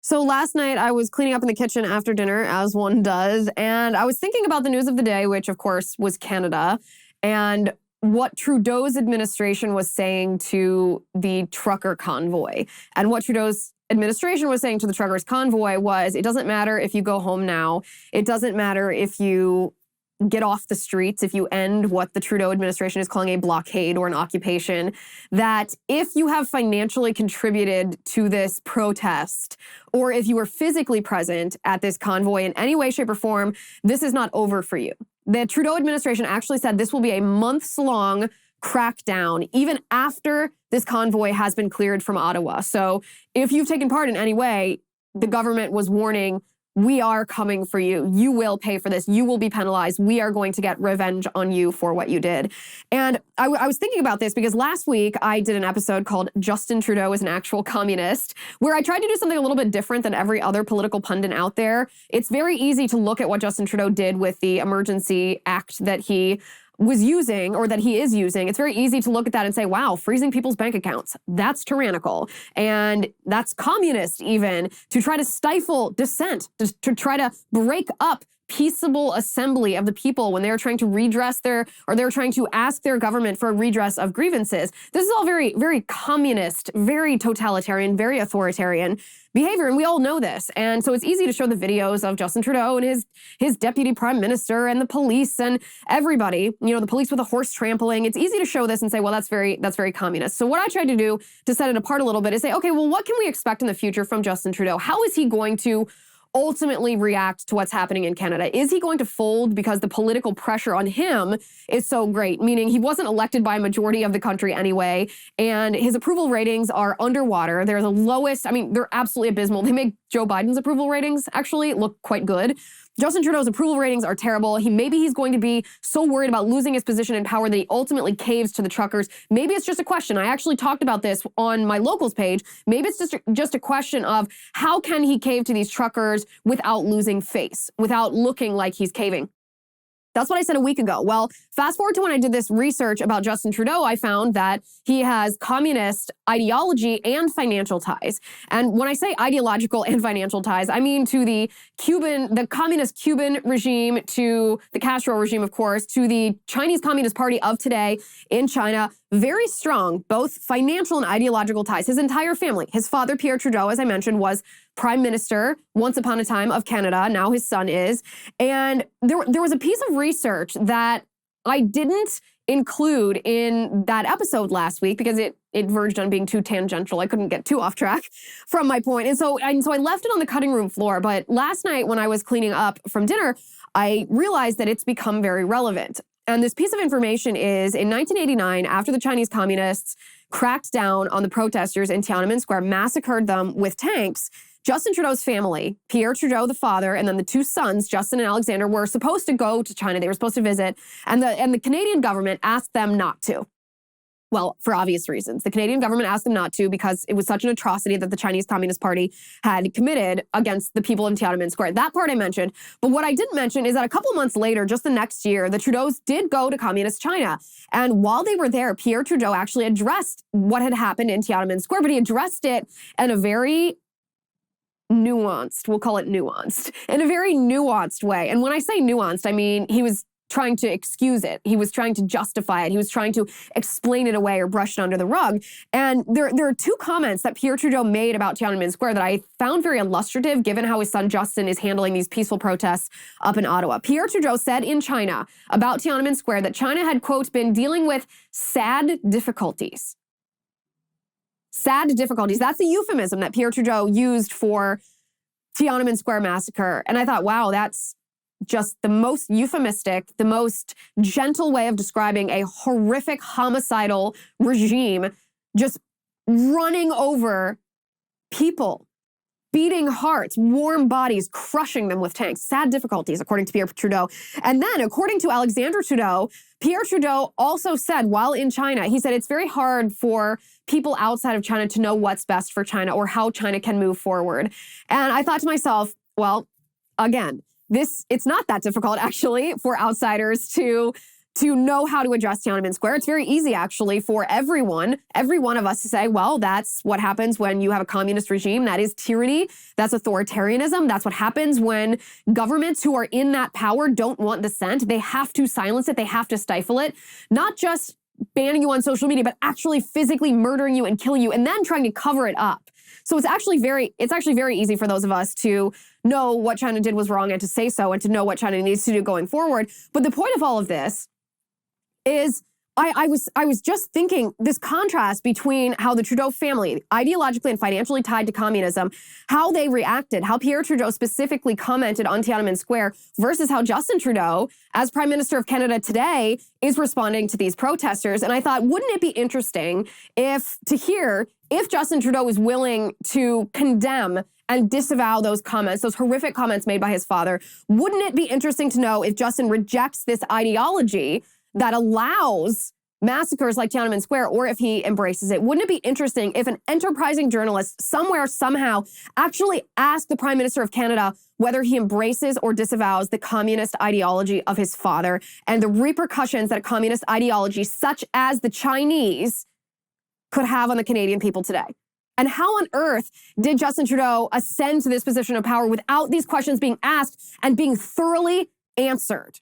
So last night I was cleaning up in the kitchen after dinner, as one does, and I was thinking about the news of the day, which of course was Canada, and what Trudeau's administration was saying to the trucker convoy. And what Trudeau's administration was saying to the truckers convoy was, it doesn't matter if you go home now. It doesn't matter if you get off the streets, if you end what the Trudeau administration is calling a blockade or an occupation, that if you have financially contributed to this protest, or if you were physically present at this convoy in any way, shape, or form, this is not over for you. The Trudeau administration actually said this will be a months-long crackdown, even after this convoy has been cleared from Ottawa. So if you've taken part in any way, the government was warning, we are coming for you. You will pay for this. You will be penalized. We are going to get revenge on you for what you did. And I was thinking about this because last week I did an episode called Justin Trudeau is an Actual Communist, where I tried to do something a little bit different than every other political pundit out there. It's very easy to look at what Justin Trudeau did with the Emergency Act that he was using, or that he is using. It's very easy to look at that and say, wow, freezing people's bank accounts, that's tyrannical. And that's communist even, to try to stifle dissent, to try to break up peaceable assembly of the people when they're trying to redress they're trying to ask their government for a redress of grievances. This is all very, very communist, very totalitarian, very authoritarian behavior, and we all know this. And so it's easy to show the videos of Justin Trudeau and his deputy prime minister and the police and everybody, the police with a horse trampling. It's easy to show this and say, well, that's very communist. So what I tried to do to set it apart a little bit is say, okay, well, what can we expect in the future from Justin Trudeau? How is he going to ultimately react to what's happening in Canada? Is he going to fold because the political pressure on him is so great? Meaning he wasn't elected by a majority of the country anyway, and his approval ratings are underwater. They're the lowest. I mean, they're absolutely abysmal. They make Joe Biden's approval ratings actually look quite good. Justin Trudeau's approval ratings are terrible. Maybe he's going to be so worried about losing his position in power that he ultimately caves to the truckers. Maybe it's just a question. I actually talked about this on my locals page. Maybe it's just a question of how can he cave to these truckers without losing face, without looking like he's caving. That's what I said a week ago. Well, fast forward to when I did this research about Justin Trudeau, I found that he has communist ideology and financial ties. And when I say ideological and financial ties, I mean to the communist Cuban regime, to the Castro regime, of course, to the Chinese Communist Party of today in China. Very strong, both financial and ideological ties. His entire family, his father, Pierre Trudeau, as I mentioned, was prime minister once upon a time of Canada. Now his son is. And there was a piece of research that I didn't include in that episode last week because it verged on being too tangential. I couldn't get too off track from my point. And so I left it on the cutting room floor. But last night when I was cleaning up from dinner, I realized that it's become very relevant. And this piece of information is, in 1989, after the Chinese communists cracked down on the protesters in Tiananmen Square, massacred them with tanks, Justin Trudeau's family, Pierre Trudeau, the father, and then the two sons, Justin and Alexander, were supposed to go to China. They were supposed to visit, and the Canadian government asked them not to. Well, for obvious reasons. The Canadian government asked them not to because it was such an atrocity that the Chinese Communist Party had committed against the people in Tiananmen Square. That part I mentioned. But what I didn't mention is that a couple of months later, just the next year, the Trudeaus did go to communist China. And while they were there, Pierre Trudeau actually addressed what had happened in Tiananmen Square, but he addressed it in a very nuanced, we'll call it nuanced, in a very nuanced way. And when I say nuanced, I mean he was trying to excuse it. He was trying to justify it. He was trying to explain it away or brush it under the rug. And there are two comments that Pierre Trudeau made about Tiananmen Square that I found very illustrative given how his son Justin is handling these peaceful protests up in Ottawa. Pierre Trudeau said in China about Tiananmen Square that China had, quote, been dealing with sad difficulties. Sad difficulties. That's a euphemism that Pierre Trudeau used for Tiananmen Square massacre. And I thought, wow, that's just the most euphemistic, the most gentle way of describing a horrific homicidal regime just running over people, beating hearts, warm bodies, crushing them with tanks. Sad difficulties, according to Pierre Trudeau. And then, according to Alexander Trudeau, Pierre Trudeau also said, while in China, he said it's very hard for people outside of China to know what's best for China or how China can move forward. And I thought to myself, well, again, it's not that difficult, actually, for outsiders to to know how to address Tiananmen Square. It's very easy, actually, for every one of us to say, well, that's what happens when you have a communist regime. That is tyranny. That's authoritarianism. That's what happens when governments who are in that power don't want dissent. They have to silence it. They have to stifle it. Not just banning you on social media, but actually physically murdering you and killing you and then trying to cover it up. So it's actually very easy for those of us to know what China did was wrong and to say so and to know what China needs to do going forward. But the point of all of this is I was just thinking this contrast between how the Trudeau family, ideologically and financially tied to communism, how they reacted, how Pierre Trudeau specifically commented on Tiananmen Square versus how Justin Trudeau, as Prime Minister of Canada today, is responding to these protesters. And I thought, wouldn't it be interesting if Justin Trudeau is willing to condemn and disavow those comments, those horrific comments made by his father? Wouldn't it be interesting to know if Justin rejects this ideology that allows massacres like Tiananmen Square, or if he embraces it? Wouldn't it be interesting if an enterprising journalist somewhere, somehow, actually asked the Prime Minister of Canada whether he embraces or disavows the communist ideology of his father and the repercussions that a communist ideology such as the Chinese could have on the Canadian people today? And how on earth did Justin Trudeau ascend to this position of power without these questions being asked and being thoroughly answered?